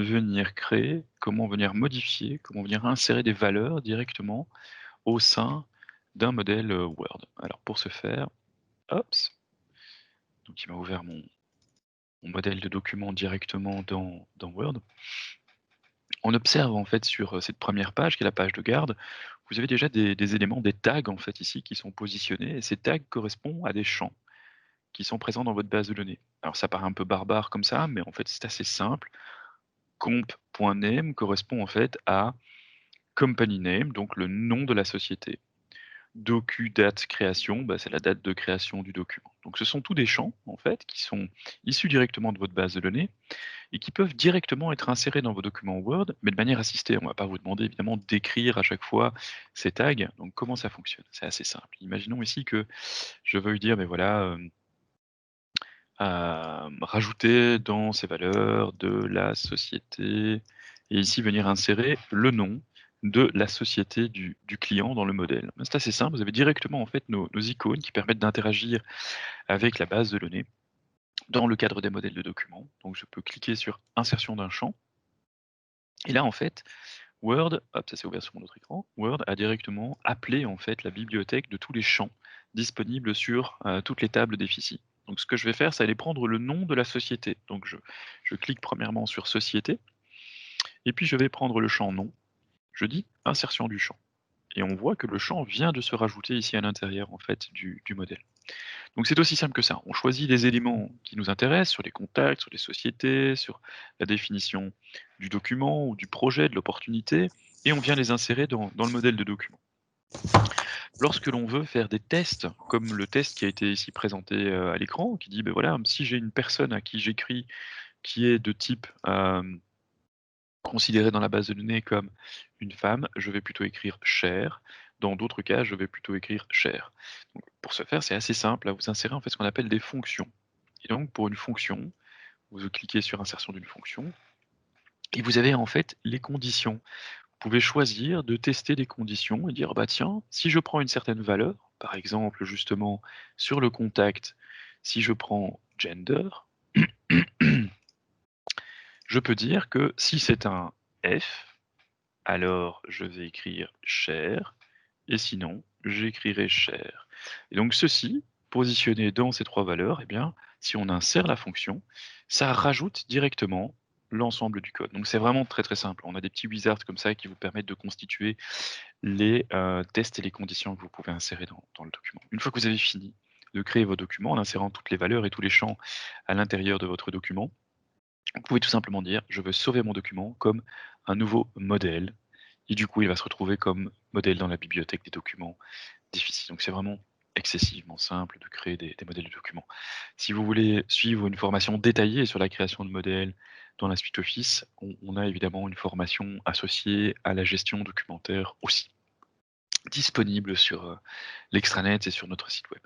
venir créer, comment venir modifier, comment venir insérer des valeurs directement au sein d'un modèle, Word. Alors pour ce faire, hops, donc il m'a ouvert mon modèle de document directement dans Word. On observe en fait sur, cette première page qui est la page de garde, vous avez déjà des éléments, des tags en fait ici qui sont positionnés et ces tags correspondent à des champs qui sont présents dans votre base de données. Alors ça paraît un peu barbare comme ça, mais en fait c'est assez simple. Comp.name correspond en fait à company name, donc le nom de la société. Docu date création, bah, c'est la date de création du document. Donc ce sont tous des champs en fait qui sont issus directement de votre base de données et qui peuvent directement être insérés dans vos documents Word, mais de manière assistée. On ne va pas vous demander évidemment d'écrire à chaque fois ces tags. Donc comment ça fonctionne? C'est assez simple. Imaginons ici que je veuille dire, ben voilà, rajouter dans ces valeurs de la société et ici venir insérer le nom de la société du client dans le modèle. C'est assez simple, vous avez directement en fait nos icônes qui permettent d'interagir avec la base de données dans le cadre des modèles de documents. Donc je peux cliquer sur insertion d'un champ et là en fait Word, hop, ça s'est ouvert sur mon autre écran, Word a directement appelé en fait la bibliothèque de tous les champs disponibles sur toutes les tables d'Efficie. Donc ce que je vais faire, c'est aller prendre le nom de la société. Donc je clique premièrement sur société, et puis je vais prendre le champ nom, je dis insertion du champ. Et on voit que le champ vient de se rajouter ici à l'intérieur en fait du modèle. Donc c'est aussi simple que ça. On choisit des éléments qui nous intéressent sur les contacts, sur les sociétés, sur la définition du document ou du projet, de l'opportunité, et on vient les insérer dans le modèle de document. Lorsque l'on veut faire des tests, comme le test qui a été ici présenté à l'écran, qui dit, ben voilà, si j'ai une personne à qui j'écris qui est de type considérée dans la base de données comme une femme, je vais plutôt écrire cher. Dans d'autres cas, je vais plutôt écrire cher. Donc, pour ce faire, c'est assez simple. Là, vous insérez en fait ce qu'on appelle des fonctions. Et donc, pour une fonction, vous cliquez sur insertion d'une fonction et vous avez en fait les conditions. Vous pouvez choisir de tester des conditions et dire bah tiens, si je prends une certaine valeur, par exemple justement sur le contact, si je prends gender, je peux dire que si c'est un F, alors je vais écrire cher, et sinon j'écrirai cher. Et donc ceci, positionné dans ces trois valeurs, eh bien, si on insère la fonction, ça rajoute directement l'ensemble du code. Donc c'est vraiment très très simple. On a des petits wizards comme ça qui vous permettent de constituer les tests et les conditions que vous pouvez insérer dans le document. Une fois que vous avez fini de créer vos documents en insérant toutes les valeurs et tous les champs à l'intérieur de votre document, vous pouvez tout simplement dire je veux sauver mon document comme un nouveau modèle et du coup il va se retrouver comme modèle dans la bibliothèque des documents difficiles. Donc c'est vraiment excessivement simple de créer des modèles de documents. Si vous voulez suivre une formation détaillée sur la création de modèles dans la suite Office, on a évidemment une formation associée à la gestion documentaire aussi disponible sur, l'extranet et sur notre site web.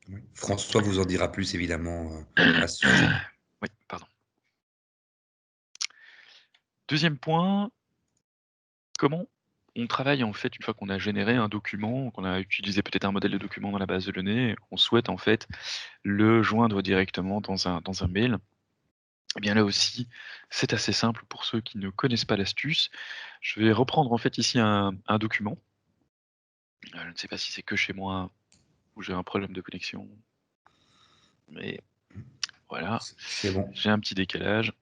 Oui. François vous en dira plus évidemment, à ce sujet. Oui, pardon. Deuxième point, comment on travaille en fait une fois qu'on a généré un document, qu'on a utilisé peut-être un modèle de document dans la base de données, on souhaite en fait le joindre directement dans un mail. Et bien là aussi, c'est assez simple pour ceux qui ne connaissent pas l'astuce. Je vais reprendre en fait ici un document. Je ne sais pas si c'est que chez moi ou j'ai un problème de connexion, mais voilà, C'est bon. j'ai un petit décalage.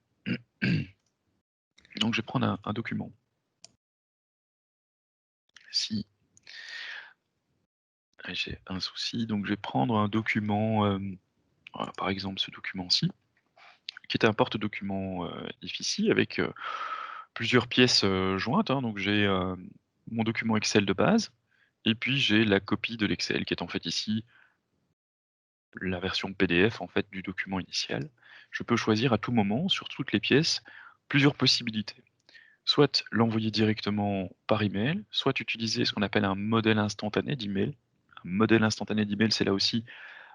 Donc je vais prendre un document. Si j'ai un souci, donc je vais prendre un document, voilà, par exemple ce document-ci, qui est un porte-document Efficie avec plusieurs pièces jointes, hein. Donc j'ai mon document Excel de base, et puis j'ai la copie de l'Excel qui est en fait ici la version PDF en fait du document initial. Je peux choisir à tout moment sur toutes les pièces plusieurs possibilités. Soit l'envoyer directement par email, soit utiliser ce qu'on appelle un modèle instantané d'email. Un modèle instantané d'email, c'est là aussi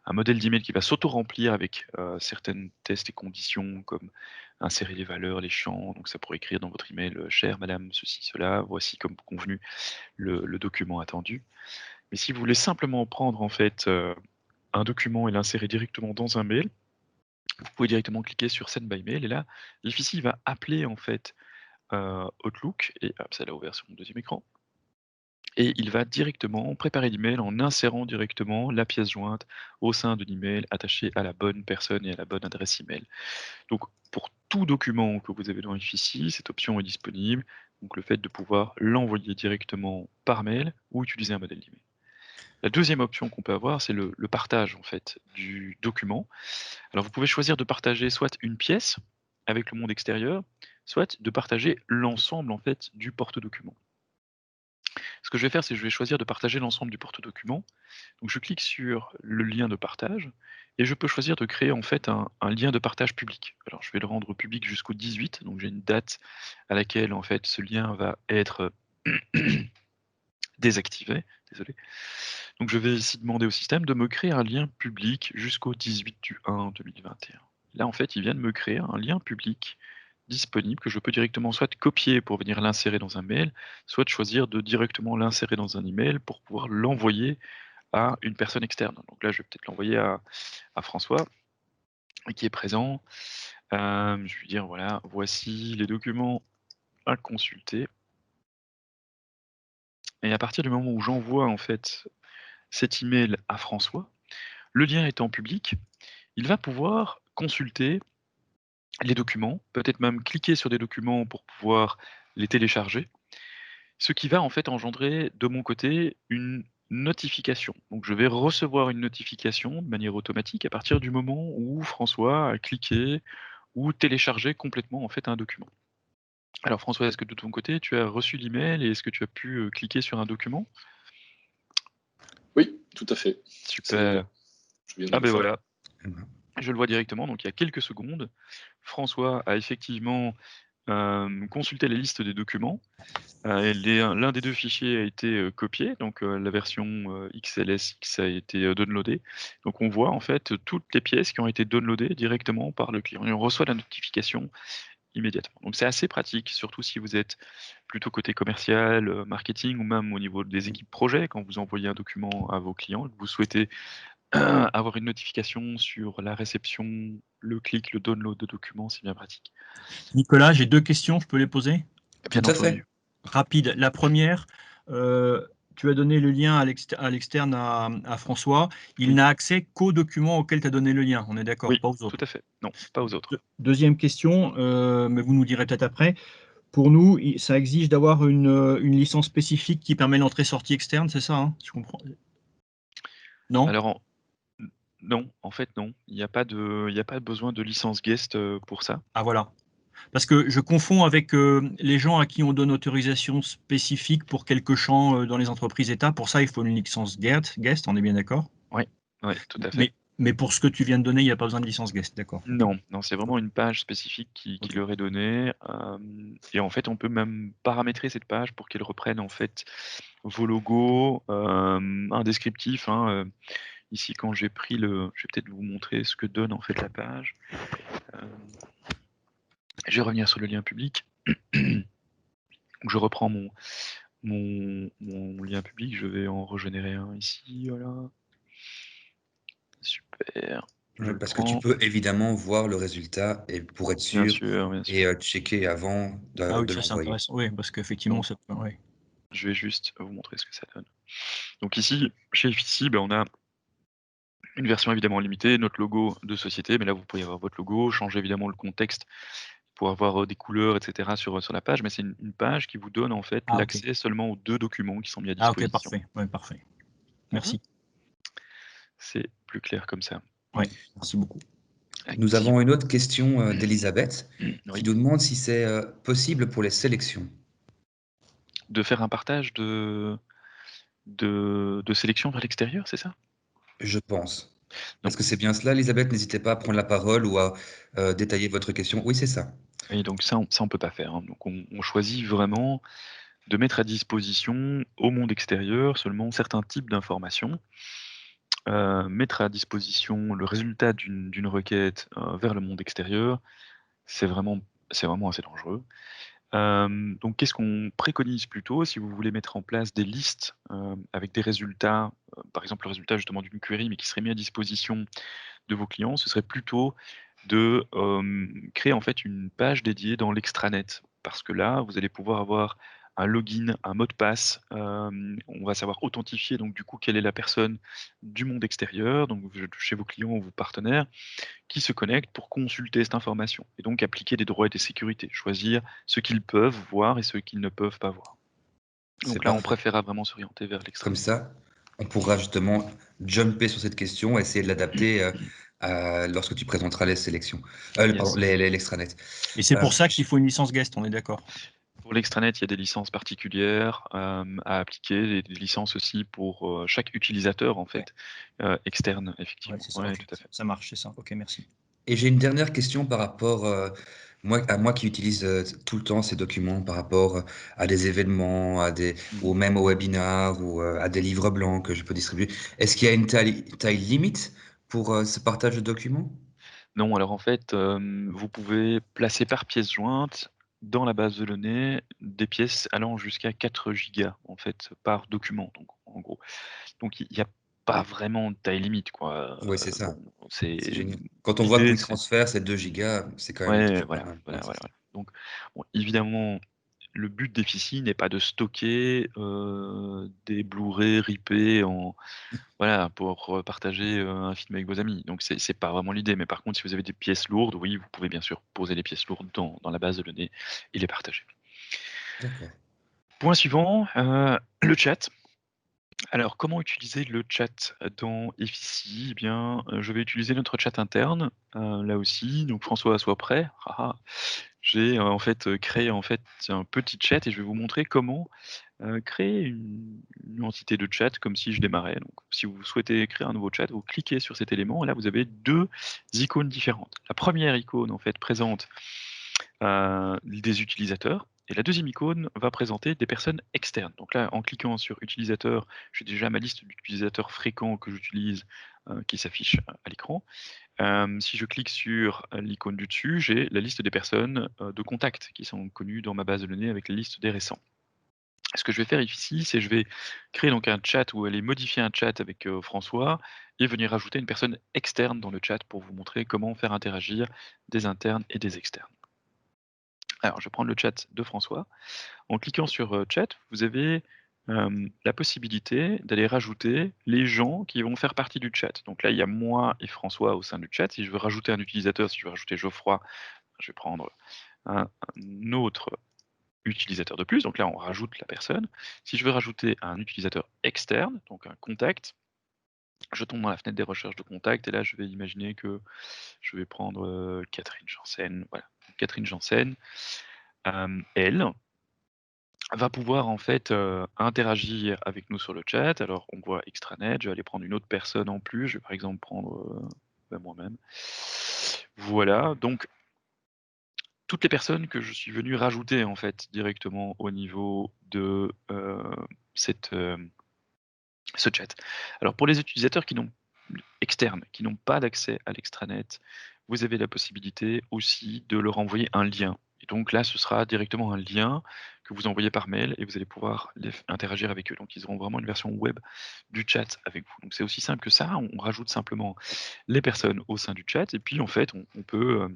un modèle d'email qui va s'auto-remplir avec certaines tests et conditions comme insérer les valeurs, les champs. Donc ça pourrait écrire dans votre email chère madame ceci, cela, voici comme convenu le document attendu. Mais si vous voulez simplement prendre en fait un document et l'insérer directement dans un mail, vous pouvez directement cliquer sur Send by mail et là, Efficie va appeler en fait Outlook et hop, ça l'a ouvert sur mon deuxième écran. Et il va directement préparer l'email en insérant directement la pièce jointe au sein de l'email attaché à la bonne personne et à la bonne adresse email. Donc, pour tout document que vous avez dans iFici, cette option est disponible. Donc, le fait de pouvoir l'envoyer directement par mail ou utiliser un modèle d'email. La deuxième option qu'on peut avoir, c'est le partage en fait du document. Alors, vous pouvez choisir de partager soit une pièce avec le monde extérieur, soit de partager l'ensemble en fait du porte-document. Ce que je vais faire, c'est que je vais choisir de partager l'ensemble du porte-document. Donc je clique sur le lien de partage et je peux choisir de créer en fait un lien de partage public. Alors je vais le rendre public jusqu'au 18, donc j'ai une date à laquelle en fait ce lien va être désactivé. Désolé. Donc je vais ici demander au système de me créer un lien public jusqu'au 18 du 1 2021. Là en fait il vient de me créer un lien public disponible que je peux directement soit copier pour venir l'insérer dans un mail, soit choisir de directement l'insérer dans un email pour pouvoir l'envoyer à une personne externe. Donc là, je vais peut-être l'envoyer à François, qui est présent. Je vais lui dire, voilà, voici les documents à consulter. Et à partir du moment où j'envoie en fait cet email à François, le lien étant public, il va pouvoir consulter les documents, peut-être même cliquer sur des documents pour pouvoir les télécharger. Ce qui va en fait engendrer de mon côté une notification. Donc je vais recevoir une notification de manière automatique à partir du moment où François a cliqué ou téléchargé complètement en fait un document. Alors François, est-ce que de ton côté tu as reçu l'email et est-ce que tu as pu cliquer sur un document? Oui, tout à fait. Super. Je viens de Ah le ben faire. voilà, je le vois directement, donc il y a quelques secondes. François a effectivement consulté la liste des documents. L'un des deux fichiers a été copié, donc la version XLSX a été downloadée. Donc on voit en fait toutes les pièces qui ont été downloadées directement par le client et on reçoit la notification immédiatement. Donc c'est assez pratique, surtout si vous êtes plutôt côté commercial, marketing ou même au niveau des équipes projet, quand vous envoyez un document à vos clients, que vous souhaitez avoir une notification sur la réception, le clic, le download de documents, c'est bien pratique. Nicolas, j'ai 2 questions, je peux les poser? Tout Bien à entendu. fait. Rapide. La première, tu as donné le lien à l'externe à François. Il Oui. n'a accès qu'aux documents auxquels tu as donné le lien, on est d'accord? Oui, Pas aux tout autres? à fait. Non, pas aux autres. Deuxième question, mais vous nous direz peut-être après. Pour nous, ça exige d'avoir une licence spécifique qui permet l'entrée-sortie externe, c'est ça, hein? Je comprends. Non? Alors non, en fait non. Il y a pas besoin de licence guest, pour ça. Ah voilà. Parce que je confonds avec, les gens à qui on donne autorisation spécifique pour quelques champs, dans les entreprises État. Pour ça, il faut une licence guest, on est bien d'accord? Oui, ouais, tout à fait. Mais pour ce que tu viens de donner, il n'y a pas besoin de licence guest, d'accord. OK. Non, non, c'est vraiment une page spécifique qui OK. leur est donnée, et en fait, on peut même paramétrer cette page pour qu'elle reprenne en fait vos logos, un descriptif, hein, ici quand j'ai pris je vais peut-être vous montrer ce que donne en fait la page. Je vais revenir sur le lien public. Donc je reprends mon lien public, je vais en régénérer un ici, voilà. Super, je le Parce que tu prends. peux évidemment voir le résultat et pour être Bien sûr sûr, bien et sûr. checker avant Ah oui, de ça c'est l'envoyer. intéressant. Oui, parce qu'effectivement, Donc ça peut ouais. je vais juste vous montrer ce que ça donne. Donc ici, chez Effici, on a une version évidemment limitée, notre logo de société, mais là vous pourriez avoir votre logo, changer évidemment le contexte pour avoir des couleurs, etc. sur la page, mais c'est une page qui vous donne en fait Ah OK. l'accès seulement aux 2 documents qui sont mis à Ah OK, disposition. parfait. Ouais, parfait. Mmh. Merci. C'est plus clair comme ça. Ouais, merci beaucoup. Nous Active. avons une autre question, d'Elisabeth qui Oui. nous demande si c'est, possible pour les sélections? De faire un partage de sélection vers l'extérieur, c'est ça? Je pense. Non. Est-ce que c'est bien cela, Elisabeth? N'hésitez pas à prendre la parole ou à, détailler votre question. Oui, c'est ça. Et donc ça on peut pas faire, hein. Donc on choisit vraiment de mettre à disposition au monde extérieur seulement certains types d'informations. Mettre à disposition le résultat d'une requête, vers le monde extérieur, c'est vraiment assez dangereux. Donc qu'est-ce qu'on préconise plutôt si vous voulez mettre en place des listes, avec des résultats, par exemple le résultat justement d'une query, mais qui serait mis à disposition de vos clients, ce serait plutôt de, créer en fait une page dédiée dans l'extranet. parce que là, vous allez pouvoir avoir un login, un mot de passe. On va savoir authentifier donc du coup quelle est la personne du monde extérieur, donc chez vos clients ou vos partenaires, qui se connectent pour consulter cette information et donc appliquer des droits et des sécurités, choisir ce qu'ils peuvent voir et ce qu'ils ne peuvent pas voir. C'est Donc là, on parfait. préférera vraiment s'orienter vers Comme l'extranet. ça, on pourra justement jumper sur cette question, essayer de l'adapter lorsque tu présenteras les sélections, pardon, Yes. l'extranet. Et c'est pour Euh, ça qu'il faut une licence guest, on est d'accord. Pour l'extranet, il y a des licences particulières à appliquer, des licences aussi pour chaque utilisateur en fait, externe, Ouais, effectivement. c'est ça, Ouais, ok. tout à fait. Ça marche, c'est ça. Ok, merci. Et j'ai une dernière question par rapport à moi qui utilise tout le temps ces documents par rapport à des événements, ou même aux webinars ou à des livres blancs que je peux distribuer. Est-ce qu'il y a une taille limite pour ce partage de documents? Non, alors en fait, vous pouvez placer par pièce jointe dans la base de données des pièces allant jusqu'à 4 gigas en fait par document, donc en gros. Donc il y a pas vraiment de taille limite quoi, Oui, c'est ça. bon, C'est c'est génial. Quand on voit l'idée Quick c'est Transfer, c'est 2 gigas, c'est quand même ouais, déjà pas mal. Ouais, c'est ça. voilà. Donc bon, évidemment, le but d'Efficie n'est pas de stocker, des Blu-ray ripés en voilà, pour, partager, un film avec vos amis. Donc c'est pas vraiment l'idée. Mais par contre, si vous avez des pièces lourdes, oui, vous pouvez bien sûr poser les pièces lourdes dans la base de données et les partager. D'accord. Point suivant, le chat. Alors, comment utiliser le chat dans Efficie? Eh bien, je vais utiliser notre chat interne, là aussi. Donc François, sois prêt. Ah ah. J'ai, en fait, créé, en fait, un petit chat et je vais vous montrer comment, créer une entité de chat comme si je démarrais. Donc si vous souhaitez créer un nouveau chat, vous cliquez sur cet élément et là, vous avez 2 icônes différentes. La première icône, en fait, présente, des utilisateurs et la deuxième icône va présenter des personnes externes. Donc là, en cliquant sur utilisateur, j'ai déjà ma liste d'utilisateurs fréquents que j'utilise, qui s'affiche à l'écran. Si je clique sur l'icône du dessus, j'ai la liste des personnes, de contact qui sont connues dans ma base de données avec la liste des récents. Ce que je vais faire ici, c'est je vais créer donc un chat ou aller modifier un chat avec, François et venir ajouter une personne externe dans le chat pour vous montrer comment faire interagir des internes et des externes. Alors je vais prendre le chat de François. En cliquant sur, chat, vous avez, la possibilité d'aller rajouter les gens qui vont faire partie du chat. Donc là, il y a moi et François au sein du chat. Si je veux rajouter un utilisateur, si je veux rajouter Geoffroy, je vais prendre un autre utilisateur de plus. Donc là, on rajoute la personne. Si je veux rajouter un utilisateur externe, donc un contact, je tombe dans la fenêtre des recherches de contact et là, je vais imaginer que je vais prendre Catherine Janssen. Voilà. Catherine Janssen, elle va pouvoir en fait interagir avec nous sur le chat. Alors, on voit extranet. Je vais aller prendre une autre personne en plus. Je vais par exemple prendre moi-même. Voilà. Donc, toutes les personnes que je suis venu rajouter en fait directement au niveau de cette, ce chat. Alors pour les utilisateurs externes, qui n'ont pas d'accès à l'extranet, vous avez la possibilité aussi de leur envoyer un lien. Et donc là, ce sera directement un lien que vous envoyez par mail et vous allez pouvoir interagir avec eux. Donc ils auront vraiment une version web du chat avec vous. Donc c'est aussi simple que ça. On rajoute simplement les personnes au sein du chat et puis en fait, on peut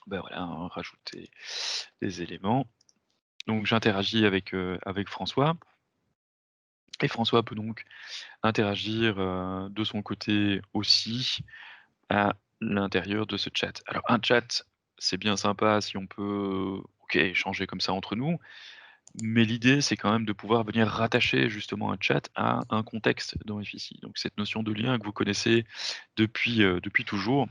ben voilà, hein, rajouter des éléments. Donc j'interagis avec François. Et François peut donc interagir de son côté aussi à l'intérieur de ce chat. Alors un chat, c'est bien sympa si on peut ok, échanger comme ça entre nous, mais l'idée c'est quand même de pouvoir venir rattacher justement un chat à un contexte dans Efficie. Donc cette notion de lien que vous connaissez depuis toujours.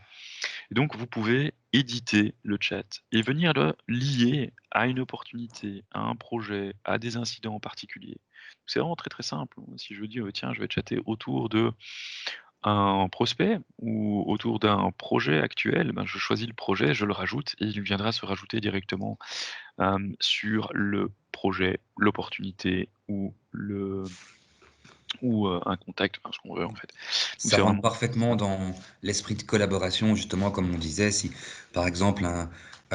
Et donc vous pouvez éditer le chat et venir le lier à une opportunité, à un projet, à des incidents en particulier. C'est vraiment très très simple. Si je veux dire, tiens, je vais chatter autour de un prospect ou autour d'un projet actuel, ben, je choisis le projet, je le rajoute et il viendra se rajouter directement sur le projet, l'opportunité ou un contact, enfin, ce qu'on veut en fait. Donc Ça c'est rentre vraiment parfaitement dans l'esprit de collaboration, justement, comme on disait, si par exemple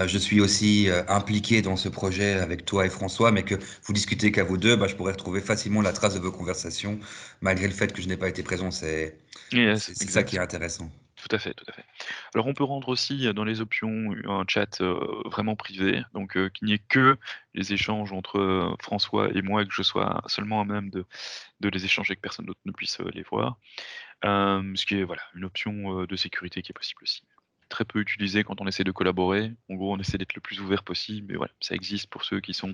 je suis aussi impliqué dans ce projet avec toi et François, mais que vous discutez qu'à vous deux, bah, je pourrais retrouver facilement la trace de vos conversations, malgré le fait que je n'ai pas été présent. yes, C'est ça qui est exact. intéressant. Tout à fait, tout à fait. Alors on peut rendre aussi, dans les options, un chat, vraiment privé, donc qu'il n'y ait que les échanges entre, François et moi et que je sois seulement à même de les échanger, que personne d'autre ne puisse, les voir. Ce qui est voilà, une option, de sécurité qui est possible aussi. Très peu utilisée quand on essaie de collaborer. En gros, on essaie d'être le plus ouvert possible, mais voilà, ça existe pour ceux qui sont,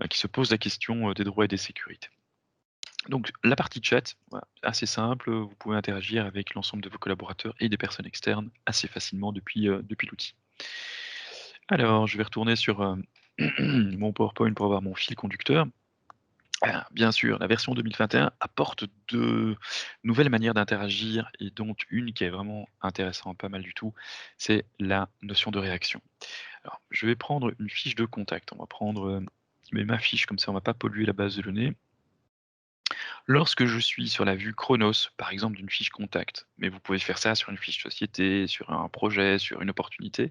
qui se posent la question, des droits et des sécurités. Donc la partie chat, voilà, assez simple, vous pouvez interagir avec l'ensemble de vos collaborateurs et des personnes externes assez facilement depuis l'outil. Alors je vais retourner sur, mon PowerPoint pour avoir mon fil conducteur. Bien sûr, la version 2021 apporte de nouvelles manières d'interagir et dont une qui est vraiment intéressante, pas mal du tout, c'est la notion de réaction. Alors je vais prendre une fiche de contact. On va prendre, ma fiche comme ça on va pas polluer la base de données. Lorsque je suis sur la vue Chronos, par exemple d'une fiche contact, mais vous pouvez faire ça sur une fiche société, sur un projet, sur une opportunité,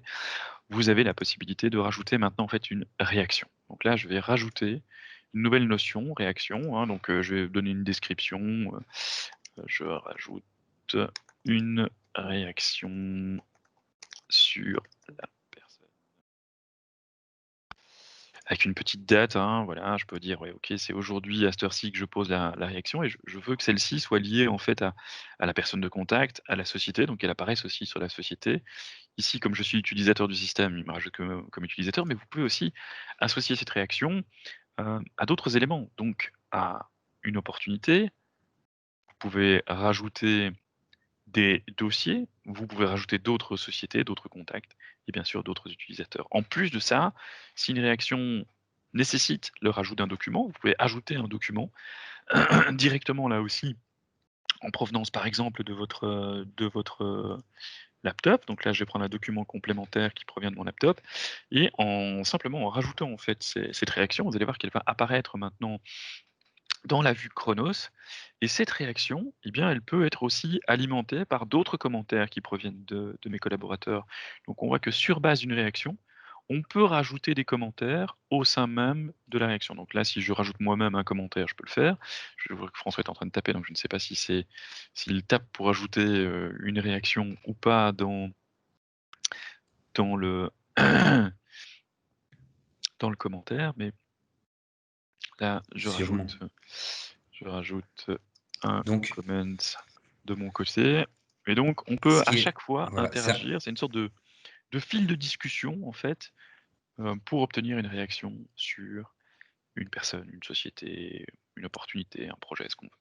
vous avez la possibilité de rajouter maintenant en fait une réaction. Donc là, je vais rajouter une nouvelle notion, réaction, hein, donc je vais donner une description, je rajoute une réaction sur la personne. Avec une petite date, hein, voilà, je peux dire, ouais, OK, c'est aujourd'hui à cette heure-ci que je pose la réaction et je veux que celle-ci soit liée en fait à la personne de contact, à la société, donc elle apparaisse aussi sur la société. Ici, comme je suis utilisateur du système, il me rajoute comme utilisateur, mais vous pouvez aussi associer cette réaction, à d'autres éléments, donc à une opportunité. Vous pouvez rajouter des dossiers, vous pouvez rajouter d'autres sociétés, d'autres contacts et bien sûr d'autres utilisateurs. En plus de ça, si une réaction nécessite le rajout d'un document, vous pouvez ajouter un document directement là aussi en provenance par exemple de votre laptop. Donc là, je vais prendre un document complémentaire qui provient de mon laptop et simplement en rajoutant en fait cette réaction, vous allez voir qu'elle va apparaître maintenant dans la vue Chronos. Et cette réaction, eh bien, elle peut être aussi alimentée par d'autres commentaires qui proviennent de mes collaborateurs. Donc on voit que sur base d'une réaction, on peut rajouter des commentaires au sein même de la réaction. Donc là, si je rajoute moi-même un commentaire, je peux le faire. Je vois que François est en train de taper, donc je ne sais pas s'il tape pour ajouter une réaction ou pas dans le, dans le commentaire, mais là, Sûrement. je rajoute un Donc, comment de mon côté. Et donc, on ce peut à qui est, chaque fois voilà, ça, interagir. C'est une sorte de fil de discussion, en fait, pour obtenir une réaction sur une personne, une société, une opportunité, un projet, ce qu'on veut.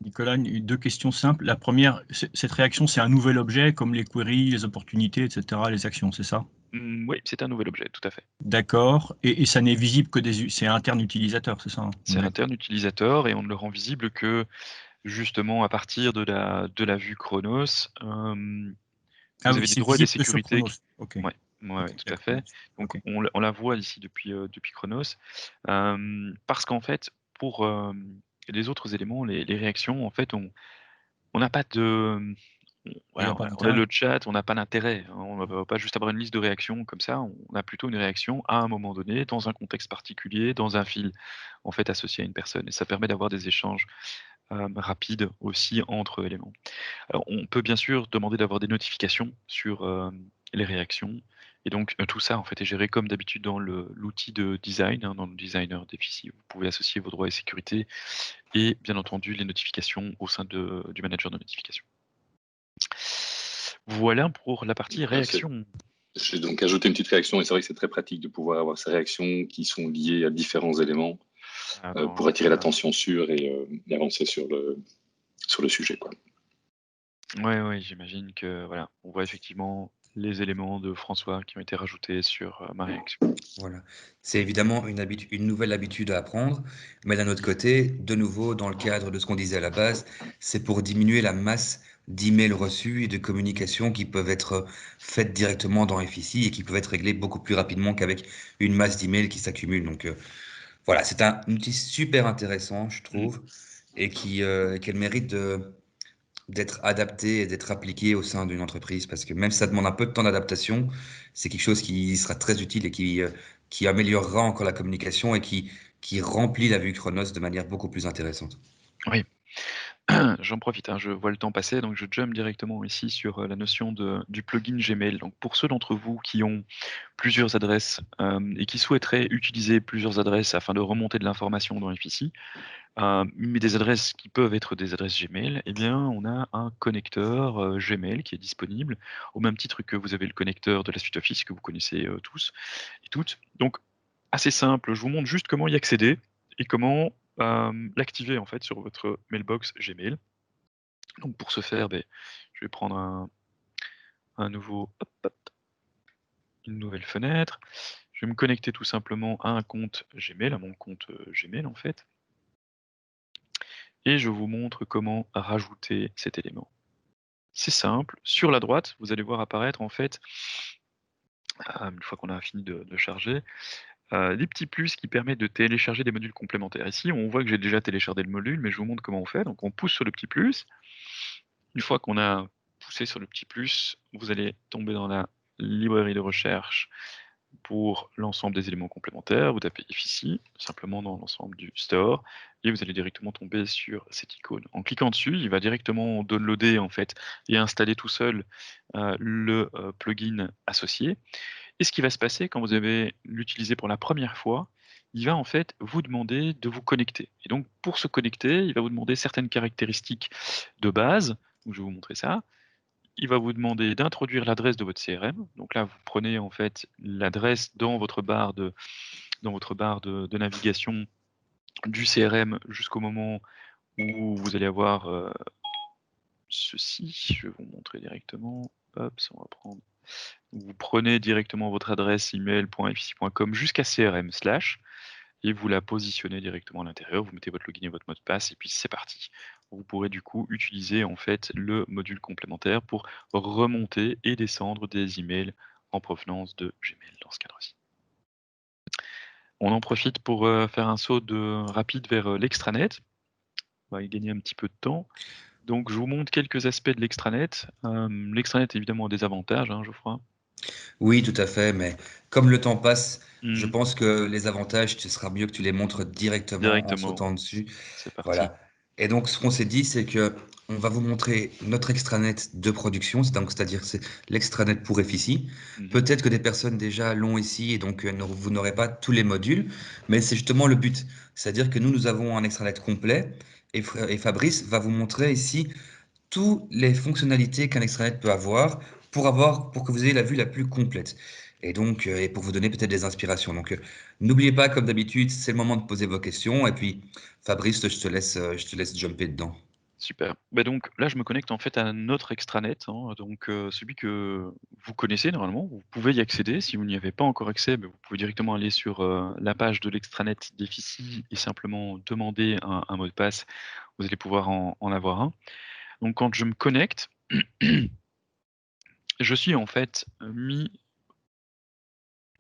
Nicolas, deux questions simples. La première, cette réaction, c'est un nouvel objet comme les queries, les opportunités, etc., les actions, c'est ça? Oui, c'est un nouvel objet, tout à fait. D'accord. Et ça n'est visible que c'est interne utilisateur, c'est ça, hein? C'est interne utilisateur et on ne le rend visible que justement à partir de la vue Chronos. Ah Vous oui, avez des c'est droits et des visible que sur sécurités. Chronos. Ok. Ouais, ouais, Ok, tout à d'accord. fait. Donc Ok. on la voit ici depuis Chronos. Parce qu'en fait, pour, les autres éléments, les réactions, en fait, on n'a pas de, Il n'y voilà, a pas on a d'intérêt. le chat, on n'a pas d'intérêt, hein. On va pas juste avoir une liste de réactions comme ça, on a plutôt une réaction à un moment donné, dans un contexte particulier, dans un fil, en fait, associé à une personne et ça permet d'avoir des échanges, rapides aussi entre éléments. Alors, on peut bien sûr demander d'avoir des notifications sur, les réactions et donc tout ça, en fait, est géré comme d'habitude dans l'outil de design, hein, dans le designer d'Efficie. Vous pouvez associer vos droits et sécurités et bien entendu les notifications au sein du manager de notification. Voilà pour la partie Voilà, réaction. j'ai donc ajouté une petite réaction et c'est vrai que c'est très pratique de pouvoir avoir ces réactions qui sont liées à différents éléments pour attirer l'attention sur et avancer sur le sujet, quoi. Ouais, j'imagine que voilà, on voit effectivement les éléments de François qui ont été rajoutés sur, ma réaction. voilà. C'est évidemment une nouvelle habitude à apprendre, mais d'un autre côté, de nouveau, dans le cadre de ce qu'on disait à la base, c'est pour diminuer la masse d'emails reçus et de communications qui peuvent être faites directement dans FICI et qui peuvent être réglées beaucoup plus rapidement qu'avec une masse d'emails qui s'accumulent. Donc voilà, c'est un outil super intéressant, je Mmh. trouve, et qui a le mérite d'être adapté et d'être appliqué au sein d'une entreprise parce que même si ça demande un peu de temps d'adaptation, c'est quelque chose qui sera très utile et qui améliorera encore la communication et qui remplit la vue Chronos de manière beaucoup plus intéressante. Oui. j'en profite, hein, je vois le temps passer, donc je jump directement ici sur la notion du plugin Gmail. Donc pour ceux d'entre vous qui ont plusieurs adresses et qui souhaiteraient utiliser plusieurs adresses afin de remonter de l'information dans FICI, mais des adresses qui peuvent être des adresses Gmail, eh bien on a un connecteur Gmail qui est disponible, au même titre que vous avez le connecteur de la suite Office que vous connaissez tous et toutes. Donc assez simple, je vous montre juste comment y accéder et comment l'activer en fait sur votre mailbox Gmail. Donc pour ce faire, je vais prendre un nouveau, une nouvelle fenêtre. Je vais me connecter tout simplement à un compte Gmail, à mon compte Gmail en fait. Et je vous montre comment rajouter cet élément. C'est simple. Sur la droite, vous allez voir apparaître en fait, une fois qu'on a fini de charger, des petits plus qui permettent de télécharger des modules complémentaires. Ici, on voit que j'ai déjà téléchargé le module, mais je vous montre comment on fait. Donc on pousse sur le petit plus. Une fois qu'on a poussé sur le petit plus, vous allez tomber dans la librairie de recherche pour l'ensemble des éléments complémentaires. Vous tapez ici, simplement dans l'ensemble du store, et vous allez directement tomber sur cette icône. En cliquant dessus, il va directement downloader en fait et installer tout seul le plugin associé. Et ce qui va se passer quand vous avez l'utilisé pour la première fois, il va en fait vous demander de vous connecter. Et donc pour se connecter, il va vous demander certaines caractéristiques de base. Donc, je vais vous montrer ça. Il va vous demander d'introduire l'adresse de votre CRM. Donc là, vous prenez en fait l'adresse dans votre barre de navigation du CRM jusqu'au moment où vous allez avoir ceci. Je vais vous montrer directement. Hop, ça on va prendre. Vous prenez directement votre adresse email.fc.com jusqu'à CRM/ et vous la positionnez directement à l'intérieur, vous mettez votre login et votre mot de passe et puis c'est parti. Vous pourrez du coup utiliser en fait le module complémentaire pour remonter et descendre des emails en provenance de Gmail dans ce cadre-ci. On en profite pour faire un saut rapide vers l'extranet. On va y gagner un petit peu de temps. Donc je vous montre quelques aspects de l'extranet. L'extranet évidemment a des avantages, hein, Geoffroy. Oui, tout à fait, mais comme le temps passe, je pense que les avantages, ce sera mieux que tu les montres directement en sautant dessus. C'est parti. Voilà. Et donc, ce qu'on s'est dit, c'est que on va vous montrer notre extranet de production, c'est-à-dire c'est l'extranet pour FICI. Peut-être que des personnes déjà l'ont ici et donc vous n'aurez pas tous les modules, mais c'est justement le but. C'est-à-dire que nous avons un extranet complet et Fabrice va vous montrer ici toutes les fonctionnalités qu'un extranet peut avoir pour que vous ayez la vue la plus complète. Et donc, et pour vous donner peut-être des inspirations. Donc, n'oubliez pas, comme d'habitude, c'est le moment de poser vos questions. Et puis, Fabrice, je te laisse jumper dedans. Super. Donc là, je me connecte en fait à notre extranet, hein, donc celui que vous connaissez normalement. Vous pouvez y accéder. Si vous n'y avez pas encore accès, vous pouvez directement aller sur la page de l'extranet d'FICI et simplement demander un mot de passe. Vous allez pouvoir en avoir un. Donc quand je me connecte, je suis en fait mis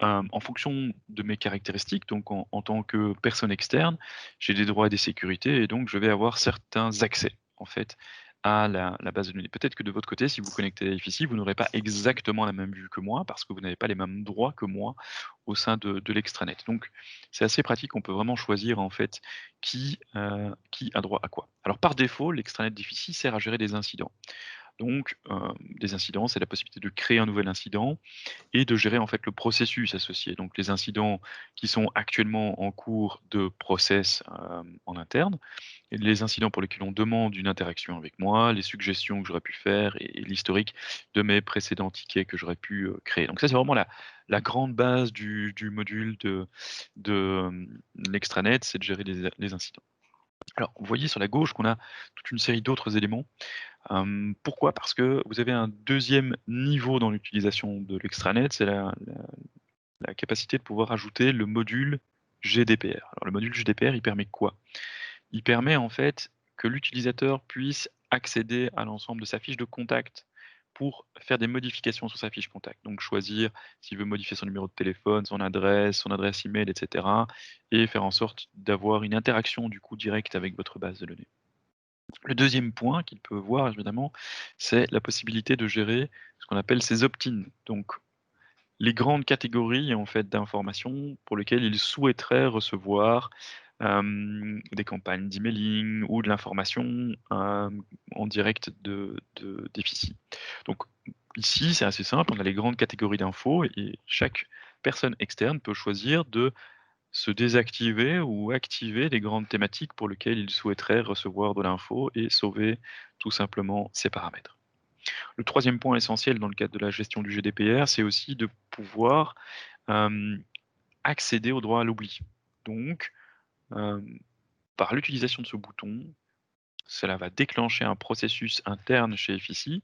en fonction de mes caractéristiques, donc en tant que personne externe, j'ai des droits et des sécurités et donc je vais avoir certains accès en fait à la base de données. Peut-être que de votre côté, si vous connectez à ici, vous n'aurez pas exactement la même vue que moi parce que vous n'avez pas les mêmes droits que moi au sein de l'extranet. Donc c'est assez pratique, on peut vraiment choisir en fait qui a droit à quoi. Alors par défaut, l'extranet d'Ifici sert à gérer des incidents. Donc des incidents, c'est la possibilité de créer un nouvel incident et de gérer en fait le processus associé. Donc les incidents qui sont actuellement en cours de process en interne, et les incidents pour lesquels on demande une interaction avec moi, les suggestions que j'aurais pu faire et l'historique de mes précédents tickets que j'aurais pu créer. Donc ça c'est vraiment la grande base du module de l'extranet, c'est de gérer les incidents. Alors, vous voyez sur la gauche qu'on a toute une série d'autres éléments. Pourquoi? Parce que vous avez un deuxième niveau dans l'utilisation de l'extranet, c'est la capacité de pouvoir ajouter le module GDPR. Alors le module GDPR, il permet quoi? Il permet en fait que l'utilisateur puisse accéder à l'ensemble de sa fiche de contact pour faire des modifications sur sa fiche contact. Donc choisir s'il veut modifier son numéro de téléphone, son adresse email, etc. et faire en sorte d'avoir une interaction du coup directe avec votre base de données. Le deuxième point qu'il peut voir évidemment, c'est la possibilité de gérer ce qu'on appelle ses opt-in. Donc les grandes catégories en fait d'informations pour lesquelles il souhaiterait recevoir des campagnes d'emailing ou de l'information en direct d'Efficie. Donc ici, c'est assez simple, on a les grandes catégories d'infos et chaque personne externe peut choisir de se désactiver ou activer des grandes thématiques pour lesquelles il souhaiterait recevoir de l'info et sauver tout simplement ses paramètres. Le troisième point essentiel dans le cadre de la gestion du GDPR, c'est aussi de pouvoir accéder au droit à l'oubli. Donc, par l'utilisation de ce bouton, cela va déclencher un processus interne chez Efficie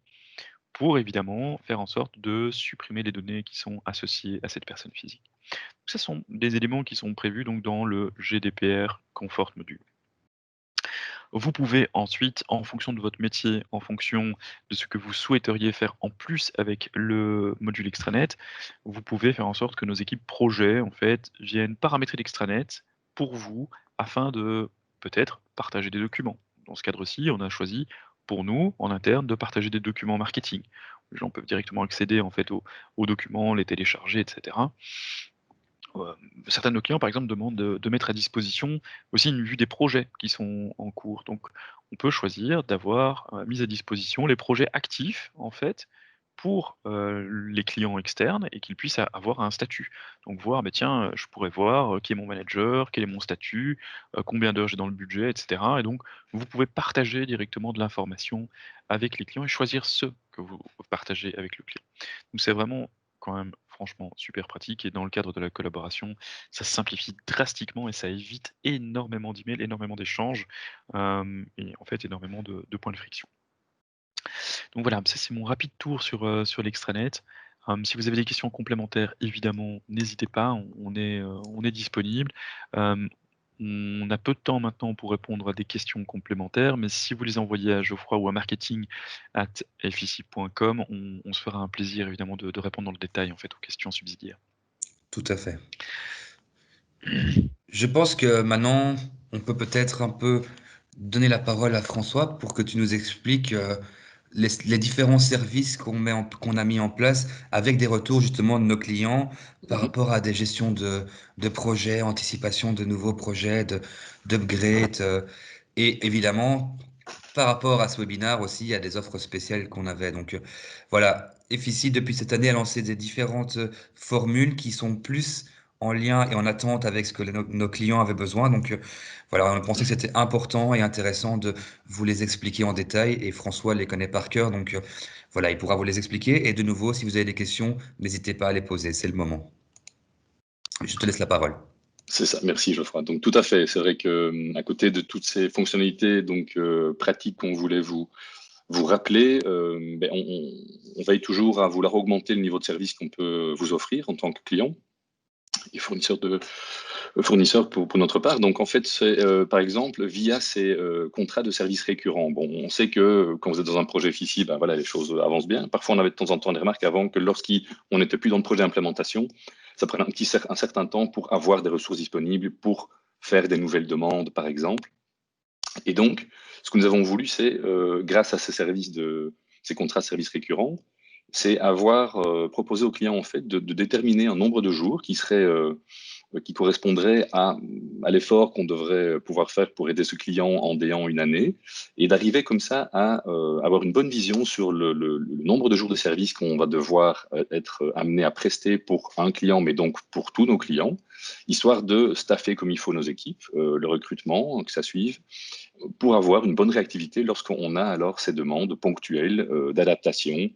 pour évidemment faire en sorte de supprimer les données qui sont associées à cette personne physique. Donc, ce sont des éléments qui sont prévus donc, dans le GDPR Comfort Module. Vous pouvez ensuite, en fonction de votre métier, en fonction de ce que vous souhaiteriez faire en plus avec le module extranet, vous pouvez faire en sorte que nos équipes projet en fait, viennent paramétrer l'extranet pour vous afin de peut-être partager des documents. Dans ce cadre-ci, on a choisi pour nous, en interne, de partager des documents marketing. Les gens peuvent directement accéder en fait, aux documents, les télécharger, etc. Certains de nos clients, par exemple, demandent de mettre à disposition aussi une vue des projets qui sont en cours. Donc, on peut choisir d'avoir mis à disposition les projets actifs, en fait, pour les clients externes et qu'ils puissent avoir un statut. Donc, voir, tiens, je pourrais voir qui est mon manager, quel est mon statut, combien d'heures j'ai dans le budget, etc. Et donc, vous pouvez partager directement de l'information avec les clients et choisir ce que vous partagez avec le client. Donc, c'est vraiment quand même franchement super pratique et dans le cadre de la collaboration, ça simplifie drastiquement et ça évite énormément d'emails, énormément d'échanges et en fait énormément de points de friction. Donc voilà, ça c'est mon rapide tour sur l'extranet. Si vous avez des questions complémentaires, évidemment, n'hésitez pas, on est disponible. On a peu de temps maintenant pour répondre à des questions complémentaires, mais si vous les envoyez à Geoffroy ou à marketing@efficie.com, on se fera un plaisir évidemment de répondre dans le détail en fait aux questions subsidiaires. Tout à fait. Je pense que maintenant, on peut peut-être un peu donner la parole à François pour que tu nous expliques les différents services qu'on a mis en place avec des retours justement de nos clients par rapport à des gestions de projets, anticipation de nouveaux projets, d'upgrade. Et évidemment, par rapport à ce webinaire aussi, il y a des offres spéciales qu'on avait. Donc voilà, Efficie, depuis cette année, a lancé des différentes formules qui sont plus en lien et en attente avec ce que nos clients avaient besoin. Donc voilà, on pensait que c'était important et intéressant de vous les expliquer en détail et François les connaît par cœur. Donc voilà, il pourra vous les expliquer. Et de nouveau, si vous avez des questions, n'hésitez pas à les poser, c'est le moment. Je te laisse la parole. C'est ça, merci Geoffroy. Donc tout à fait, c'est vrai que à côté de toutes ces fonctionnalités pratiques qu'on voulait vous rappeler, on veille toujours à vouloir augmenter le niveau de service qu'on peut vous offrir en tant que client et fournisseur pour notre part. Donc en fait, c'est par exemple via ces contrats de services récurrents. Bon, on sait que quand vous êtes dans un projet Efficie, voilà, les choses avancent bien. Parfois, on avait de temps en temps des remarques avant que lorsqu'on n'était plus dans le projet d'implémentation, ça prenait un certain temps pour avoir des ressources disponibles pour faire des nouvelles demandes, par exemple. Et donc, ce que nous avons voulu, c'est, grâce à ces ces contrats de services récurrents, c'est avoir proposé aux clients en fait de déterminer un nombre de jours qui correspondrait à l'effort qu'on devrait pouvoir faire pour aider ce client en déant une année, et d'arriver comme ça à avoir une bonne vision sur le nombre de jours de service qu'on va devoir être amené à prester pour un client, mais donc pour tous nos clients, histoire de staffer comme il faut nos équipes, le recrutement, que ça suive, pour avoir une bonne réactivité lorsqu'on a alors ces demandes ponctuelles d'adaptation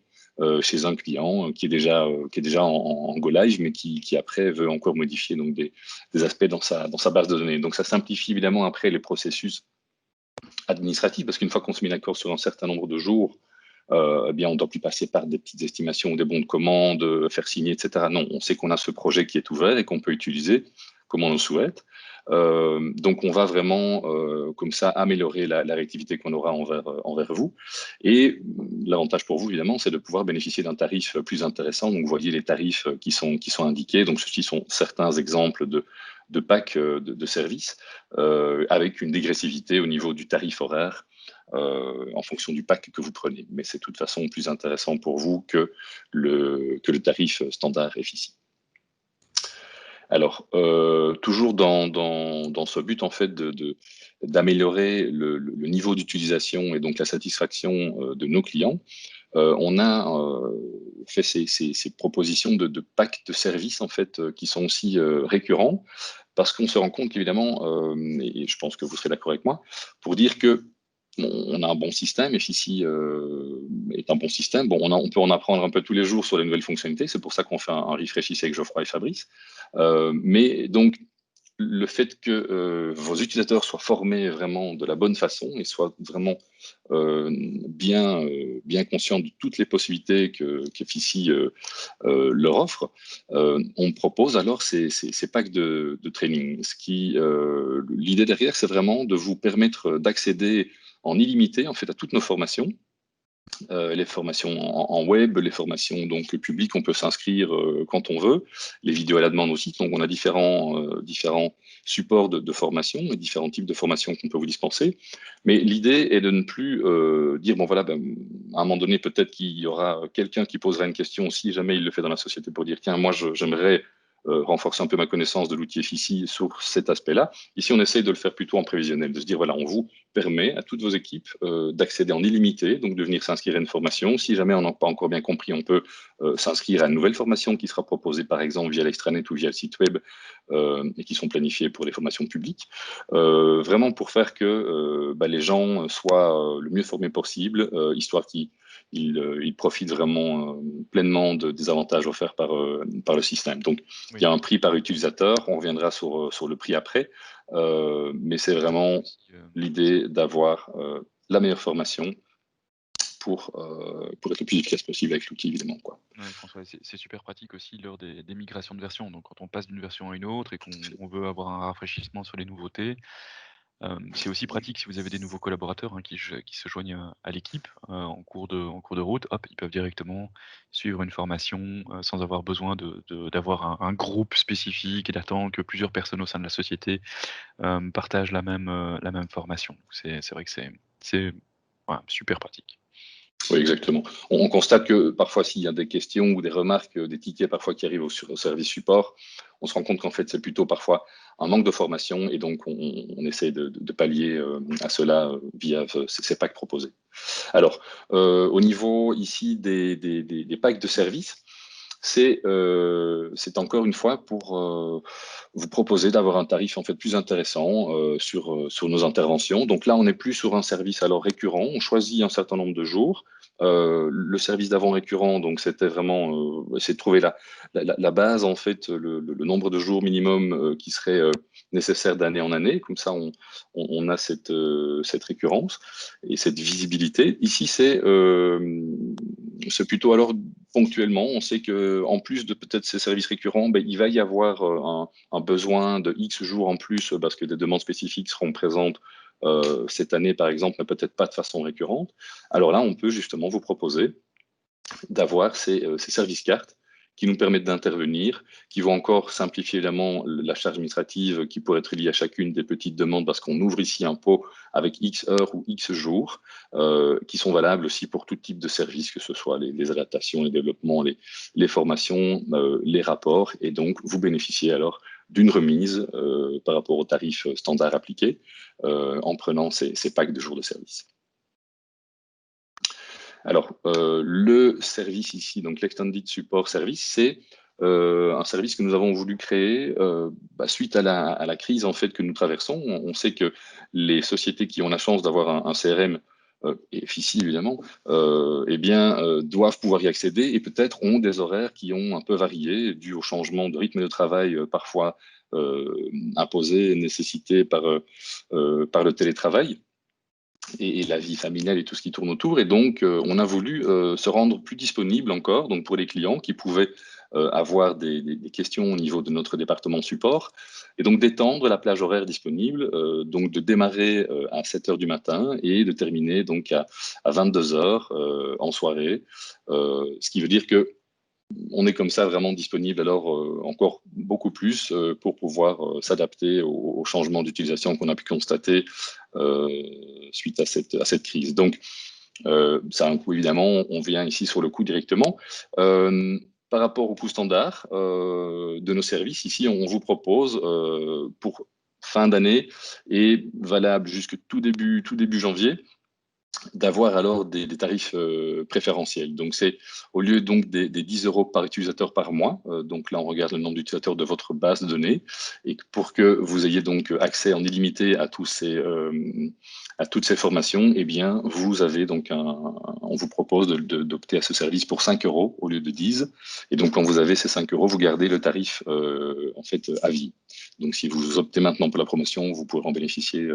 chez un client qui est déjà en go live, mais qui après veut encore modifier donc des aspects dans sa base de données. Donc ça simplifie évidemment après les processus administratifs, parce qu'une fois qu'on se met d'accord sur un certain nombre de jours, on ne doit plus passer par des petites estimations ou des bons de commande, faire signer, etc. Non, on sait qu'on a ce projet qui est ouvert et qu'on peut utiliser comme on le souhaite. Donc on va vraiment comme ça améliorer la réactivité qu'on aura envers vous. Et l'avantage pour vous, évidemment, c'est de pouvoir bénéficier d'un tarif plus intéressant. Donc vous voyez les tarifs qui sont indiqués. Donc ceci sont certains exemples de packs de services avec une dégressivité au niveau du tarif horaire en fonction du pack que vous prenez. Mais c'est de toute façon plus intéressant pour vous que le tarif standard Efficie. Alors, toujours dans ce but en fait d'améliorer le niveau d'utilisation et donc la satisfaction de nos clients, on a fait ces propositions de packs de services en fait qui sont aussi récurrents, parce qu'on se rend compte qu'évidemment, et je pense que vous serez d'accord avec moi, pour dire que on a un bon système, et FICI est un bon système. Bon, on peut en apprendre un peu tous les jours sur les nouvelles fonctionnalités. C'est pour ça qu'on fait un refresh ici avec Geoffroy et Fabrice. Mais donc, le fait que vos utilisateurs soient formés vraiment de la bonne façon et soient vraiment bien conscients de toutes les possibilités que FICI leur offre, on propose alors ces packs de training. L'idée derrière, c'est vraiment de vous permettre d'accéder en illimité en fait à toutes nos formations. Les formations en web, les formations donc publiques, on peut s'inscrire quand on veut, les vidéos à la demande aussi. Donc on a différents supports de formation et différents types de formations qu'on peut vous dispenser. Mais l'idée est de ne plus dire bon voilà, ben, à un moment donné peut-être qu'il y aura quelqu'un qui posera une question si jamais il le fait dans la société pour dire tiens moi j'aimerais renforcer un peu ma connaissance de l'outil FICI sur cet aspect-là. Ici, on essaye de le faire plutôt en prévisionnel, de se dire, voilà, on vous permet à toutes vos équipes d'accéder en illimité, donc de venir s'inscrire à une formation. Si jamais on n'a pas encore bien compris, on peut s'inscrire à une nouvelle formation qui sera proposée, par exemple, via l'extranet ou via le site web, et qui sont planifiées pour les formations publiques, vraiment pour faire que les gens soient le mieux formés possible, histoire qu'ils profitent vraiment pleinement des avantages offerts par le système. Donc, il y a un prix par utilisateur, on reviendra sur le prix après, mais c'est vraiment l'idée d'avoir la meilleure formation pour être le plus efficace possible avec l'outil, évidemment, quoi. Ouais, François, c'est super pratique aussi lors des migrations de versions. Donc, quand on passe d'une version à une autre et qu'on veut avoir un rafraîchissement sur les nouveautés, c'est aussi pratique si vous avez des nouveaux collaborateurs qui se joignent à l'équipe en cours de route. Hop, ils peuvent directement suivre une formation sans avoir besoin d'avoir un groupe spécifique et d'attendre que plusieurs personnes au sein de la société partagent la même formation. Donc, c'est vrai que c'est voilà, super pratique. Oui, exactement. On constate que parfois, s'il y a des questions ou des remarques, des tickets parfois qui arrivent au service support, on se rend compte qu'en fait, c'est plutôt parfois un manque de formation, et donc on essaie de pallier à cela via ces packs proposés. Alors, au niveau ici des packs de services, c'est encore une fois pour vous proposer d'avoir un tarif en fait plus intéressant sur nos interventions. Donc là, on n'est plus sur un service alors récurrent. On choisit un certain nombre de jours. Le service d'avant récurrent, donc c'était vraiment c'est de trouver la base en fait, le nombre de jours minimum qui serait nécessaire d'année en année. Comme ça, on a cette récurrence et cette visibilité. Ici, c'est plutôt alors ponctuellement. On sait que en plus de peut-être ces services récurrents, il va y avoir un besoin de X jours en plus parce que des demandes spécifiques seront présentes cette année, par exemple, mais peut-être pas de façon récurrente. Alors là, on peut justement vous proposer d'avoir ces services cartes qui nous permettent d'intervenir, qui vont encore simplifier évidemment la charge administrative qui pourrait être liée à chacune des petites demandes, parce qu'on ouvre ici un pot avec X heures ou X jours, qui sont valables aussi pour tout type de service, que ce soit les adaptations, les développements, les formations, les rapports, et donc vous bénéficiez alors d'une remise par rapport au tarif standard appliqué en prenant ces packs de jours de service. Alors, le service ici, donc l'Extended Support Service, c'est un service que nous avons voulu créer suite à la crise en fait que nous traversons. On sait que les sociétés qui ont la chance d'avoir un CRM, et FICI évidemment, doivent pouvoir y accéder, et peut-être ont des horaires qui ont un peu varié dû au changement de rythme de travail parfois imposé, nécessité par le télétravail et la vie familiale et tout ce qui tourne autour. Et donc, on a voulu se rendre plus disponible encore, donc pour les clients qui pouvaient avoir des questions au niveau de notre département support, et donc d'étendre la plage horaire disponible, donc de démarrer à 7 heures du matin et de terminer donc à 22 heures en soirée, ce qui veut dire que on est comme ça vraiment disponible alors encore beaucoup plus pour pouvoir s'adapter aux changements d'utilisation qu'on a pu constater suite à cette crise. Donc, ça a un coût évidemment, on vient ici sur le coût directement. par rapport au coût standard de nos services, ici, on vous propose pour fin d'année et valable jusque tout début janvier, d'avoir alors des tarifs préférentiels. Donc, c'est au lieu donc des 10 € par utilisateur par mois. Donc là, on regarde le nombre d'utilisateurs de votre base de données et pour que vous ayez donc accès en illimité à toutes ces formations, eh bien, vous avez donc on vous propose d'opter à ce service pour 5 € au lieu de 10. Et donc, quand vous avez ces 5 €, vous gardez le tarif en fait à vie. Donc, si vous optez maintenant pour la promotion, vous pourrez en bénéficier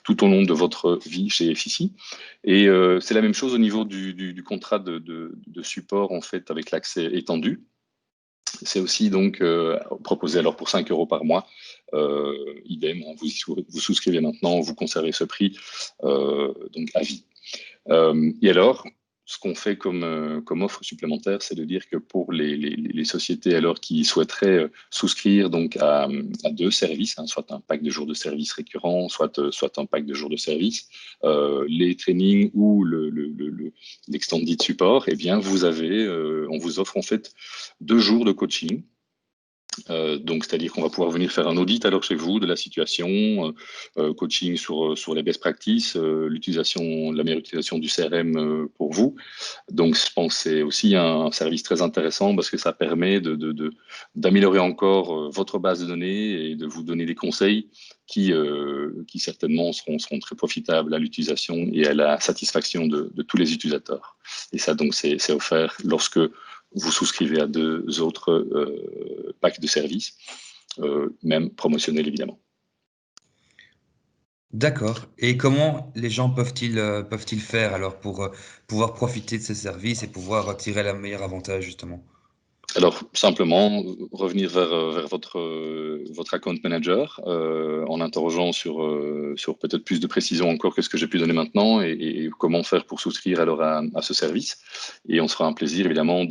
tout au long de votre vie chez FICI. Et c'est la même chose au niveau du contrat de support en fait avec l'accès étendu. C'est aussi donc proposé alors pour 5 € par mois. Idem, hein, vous souscrivez maintenant, vous conservez ce prix donc à vie. Et alors, ce qu'on fait comme offre supplémentaire, c'est de dire que pour les sociétés alors qui souhaiteraient souscrire donc à 2 services, hein, soit un pack de jours de service récurrent, soit un pack de jours de service, les trainings ou l'extended support, eh bien on vous offre en fait 2 jours de coaching. Donc, c'est-à-dire qu'on va pouvoir venir faire un audit alors chez vous de la situation, coaching sur les best practices, la meilleure utilisation du CRM pour vous. Donc, je pense que c'est aussi un service très intéressant parce que ça permet d'améliorer encore votre base de données et de vous donner des conseils qui certainement seront très profitables à l'utilisation et à la satisfaction de tous les utilisateurs. Et ça, donc, c'est offert lorsque vous souscrivez à 2 autres packs de services, même promotionnels évidemment. D'accord. Et comment les gens peuvent-ils faire alors pour pouvoir profiter de ces services et pouvoir tirer le meilleur avantage justement? Alors, simplement, revenir vers votre account manager en interrogeant sur peut-être plus de précision encore que ce que j'ai pu donner maintenant et comment faire pour souscrire alors à ce service. Et on se fera un plaisir, évidemment,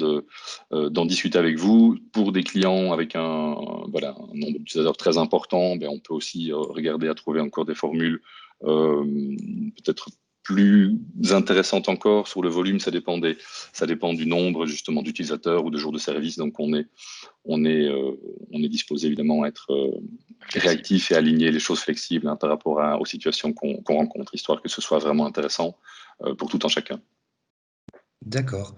d'en discuter avec vous. Pour des clients avec un nombre d'utilisateurs très important, ben, on peut aussi regarder à trouver encore des formules peut-être plus intéressante encore sur le volume, ça dépend du nombre justement d'utilisateurs ou de jours de service. Donc on est disposé évidemment à être réactif et à aligner les choses flexibles hein, par rapport aux situations qu'on rencontre, histoire que ce soit vraiment intéressant pour tout un chacun. D'accord.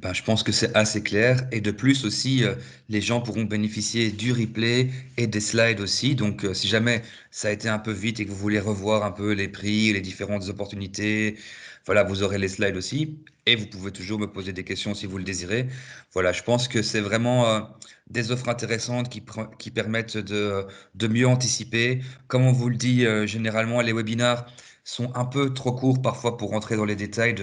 Ben, je pense que c'est assez clair. Et de plus aussi, les gens pourront bénéficier du replay et des slides aussi. Donc, si jamais ça a été un peu vite et que vous voulez revoir un peu les prix, les différentes opportunités, voilà, vous aurez les slides aussi. Et vous pouvez toujours me poser des questions si vous le désirez. Voilà, je pense que c'est vraiment des offres intéressantes qui permettent de mieux anticiper. Comme on vous le dit, généralement, les webinars sont un peu trop courts parfois pour rentrer dans les détails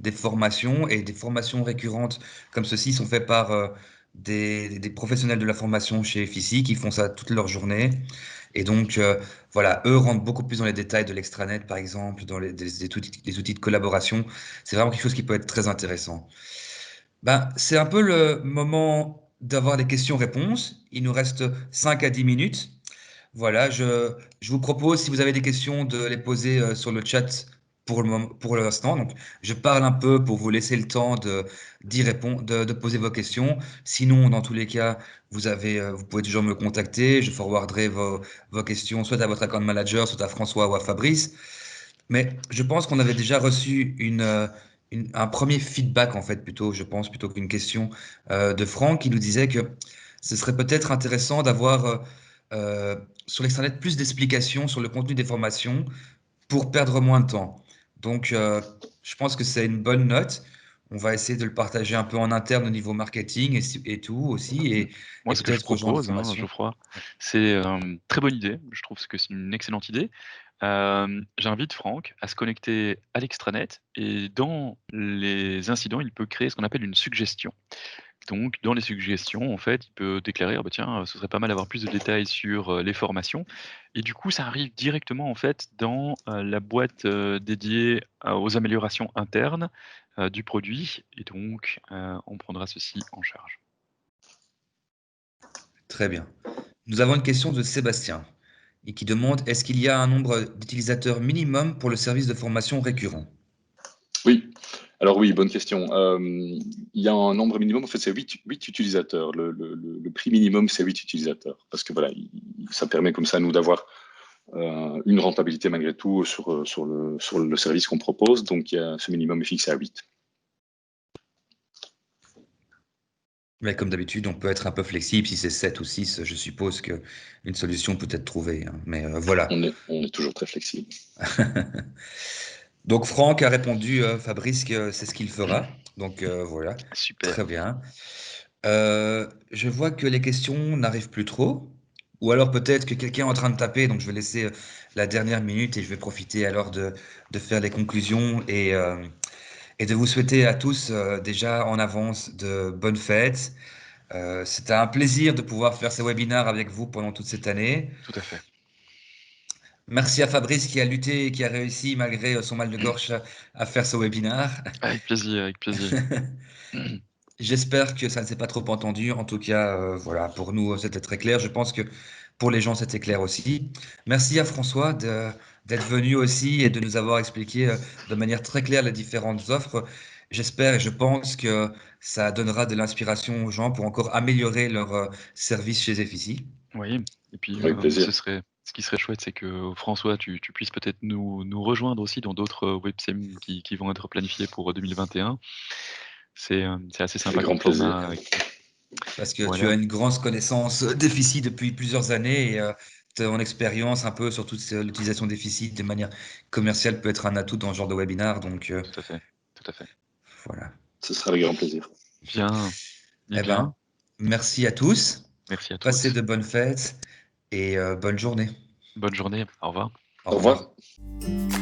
des formations et des formations récurrentes comme ceci sont faits par des professionnels de la formation chez FICI qui font ça toute leur journée. Et donc, voilà, eux rentrent beaucoup plus dans les détails de l'extranet, par exemple, dans les outils de collaboration. C'est vraiment quelque chose qui peut être très intéressant. Ben, c'est un peu le moment d'avoir des questions-réponses. Il nous reste 5 à 10 minutes. Voilà, je vous propose, si vous avez des questions, de les poser sur le chat pour l'instant. Donc, je parle un peu pour vous laisser le temps d'y répondre, de poser vos questions. Sinon, dans tous les cas, vous pouvez toujours me contacter. Je forwarderai vos questions soit à votre account manager, soit à François ou à Fabrice. Mais je pense qu'on avait déjà reçu un premier feedback, en fait, plutôt qu'une question de Franck qui nous disait que ce serait peut-être intéressant d'avoir sur l'extranet plus d'explications sur le contenu des formations pour perdre moins de temps. Donc, je pense que c'est une bonne note. On va essayer de le partager un peu en interne au niveau marketing et tout aussi. Moi, Et ce que je peut-être aux gens de propose, hein, formation. Geoffroy, c'est une très bonne idée. Je trouve que c'est une excellente idée. J'invite Franck à se connecter à l'extranet et dans les incidents, il peut créer ce qu'on appelle une suggestion. Donc, dans les suggestions, en fait, il peut déclarer, ah bah tiens, ce serait pas mal d'avoir plus de détails sur les formations. Et du coup, ça arrive directement en fait dans la boîte dédiée aux améliorations internes du produit. Et donc, on prendra ceci en charge. Très bien. Nous avons une question de Sébastien et qui demande est-ce qu'il y a un nombre d'utilisateurs minimum pour le service de formation récurrent? Oui. Alors oui, bonne question. Il y a un nombre minimum, en fait, c'est 8 utilisateurs. Le prix minimum, c'est 8 utilisateurs. Parce que voilà, ça permet comme ça, nous, d'avoir une rentabilité malgré tout sur le service qu'on propose. Donc, ce minimum est fixé à 8. Mais comme d'habitude, on peut être un peu flexible. Si c'est 7 ou 6, je suppose qu'une solution peut être trouvée, hein. Mais voilà. On est toujours très flexible. Donc Franck a répondu, Fabrice, que c'est ce qu'il fera. Donc voilà, Super. très bien. Je vois que les questions n'arrivent plus trop. Ou alors peut-être que quelqu'un est en train de taper, donc je vais laisser la dernière minute et je vais profiter alors de faire les conclusions et de vous souhaiter à tous déjà en avance de bonnes fêtes. C'était un plaisir de pouvoir faire ces webinaires avec vous pendant toute cette année. Tout à fait. Merci à Fabrice qui a lutté et qui a réussi, malgré son mal de gorge, à faire ce webinaire. Avec plaisir, avec plaisir. J'espère que ça ne s'est pas trop entendu. En tout cas, voilà, pour nous, c'était très clair. Je pense que pour les gens, c'était clair aussi. Merci à François d'être venu aussi et de nous avoir expliqué de manière très claire les différentes offres. J'espère et je pense que ça donnera de l'inspiration aux gens pour encore améliorer leur service chez Effici. Oui, et puis Avec plaisir. ce qui serait chouette, c'est que François, tu puisses peut-être nous rejoindre aussi dans d'autres websems qui vont être planifiés pour 2021. C'est assez sympa Avec grand comme format. Parce que tu Voilà. as une grande connaissance d'Effici depuis plusieurs années et ton expérience un peu sur toute l'utilisation d'Effici de manière commerciale peut être un atout dans ce genre de webinar. Donc Tout à fait, tout à fait. voilà. Ce sera avec grand plaisir. Bien, Eh bien. ben, merci à tous. Merci à tous. Passez de bonnes fêtes et bonne journée. Bonne journée. Au revoir. Au Au revoir. revoir.